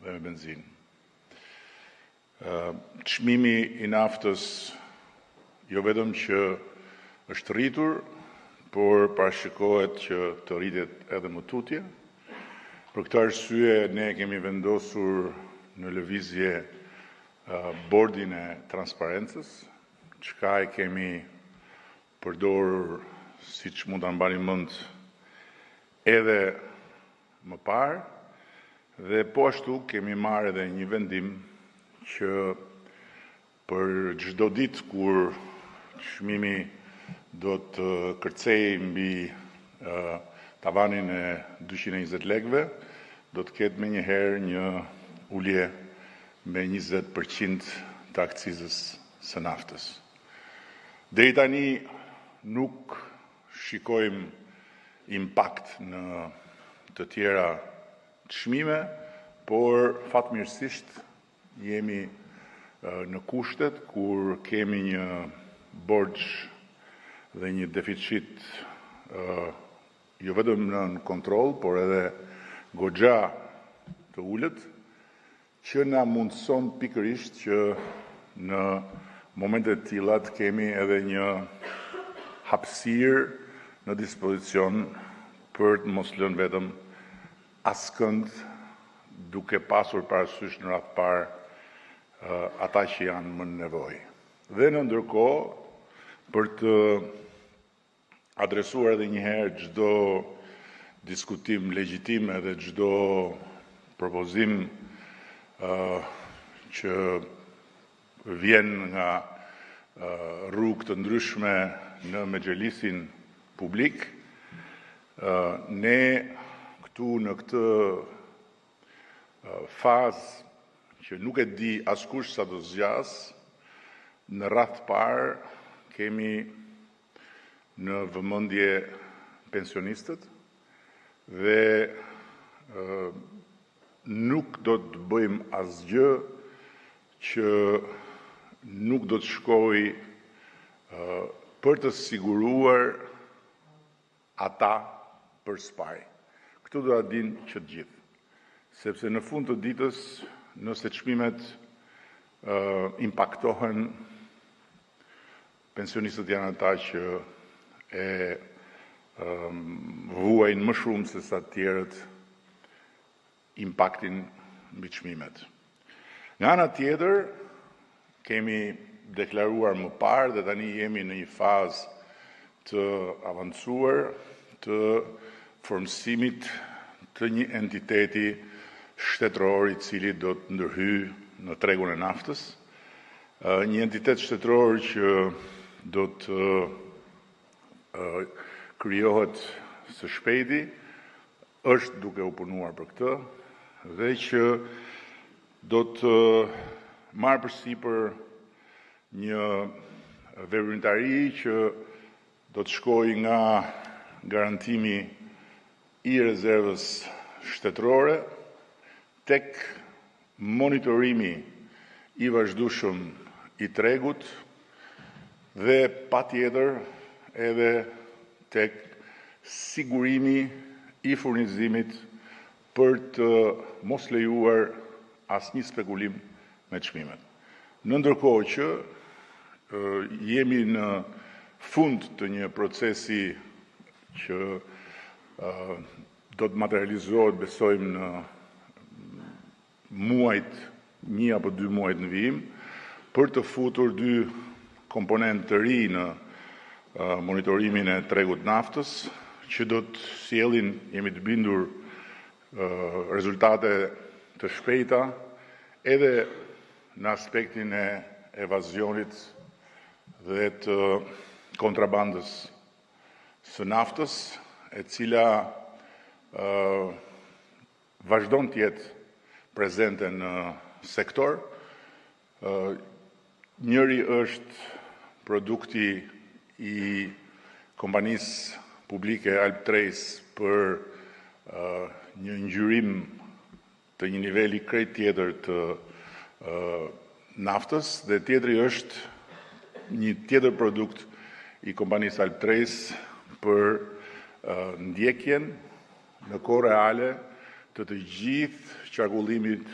dhe me benzinë. Çmimi I naftës jo vetëm që është rritur, por parashikohet që të rritet edhe më tutje. Për këtë arsye ne kemi vendosur në lëvizje bordin e transparencës, çka e kemi përdorur siç mund ta mbani mend edhe më parë, dhe po ashtu kemi marrë edhe një vendim që për çdo ditë kur çmimi do të kërcej mbi tavanin e 220 lekëve, do të ketë menjëherë një ulje me 20% të akcizës së naftës. Deri tani nuk shikojmë impakt në të tjera çmime, por fatmirësisht jemi në kushtet kur kemi një borxh dhe një deficit jo vetëm në kontroll, por edhe goxha të ulët, që na mundson pikërisht që në momente të tilla të kemi edhe një hapësirë në dispozicion për të mos lënë vetëm askënd, duke pasur parasysh në radhë parë ata që janë më në nevojë. Dhe në ndërkohë, për të adresuar edhe një herë çdo diskutim legjitim edhe çdo propozim që vjen nga rrugë të ndryshme në Mexhelisin publik, ne këtu në këtë fazë që nuk e di askush sa do zgjas, në radhë parë kemi në vëmendje pensionistët dhe nuk do të bëjmë asgjë që nuk do të shkojë për të siguruar ata për spaj. Këtu do ta dinë që të gjithë, sepse në fund të ditës, nëse çmimet impaktohen, pensionistët janë ata që e vuajnë më shumë se sa të tjerët impaktin mbi çmimet. Nga ana tjetër, kemi deklaruar më parë dhe tani jemi në një fazë të avancuar të formësimit të një entiteti shtetëror I cili do të ndërhyjë në tregun e naftës, një entitet shtetëror që do të krijohet së shpejti, është duke u punuar për këtë dhe që do të marrë përsipër një veprimtari që do të shkojë nga garantimi I rezervës shtetërore tek monitorimi I vazhdueshëm I tregut dhe patjetër edhe tek sigurimi I furnizimit për të mos lejuar asnjë spekulim me çmimet. Në ndërkohë që jemi në fund të një procesi që do të materializohet, besojmë, në muajt, 1 apo 2 muajt në vijim, për të futur 2 komponentë të ri në monitorimin e tregut naftës, që do të sjellin, jemi të bindur, rezultate të shpejta edhe në aspektin e evazionit dhe të kontrabandës së naftës, e cila vazhdon të jetë prezente në sektor. Njëri është produkti I kompanisë publike Alp Trace për një ngjyrim të një niveli krejt tjetër të naftës, dhe tjetri është një tjetër produkt I kompanisë Alp Trace për ndjekjen në kohë reale të gjithë qarkullimit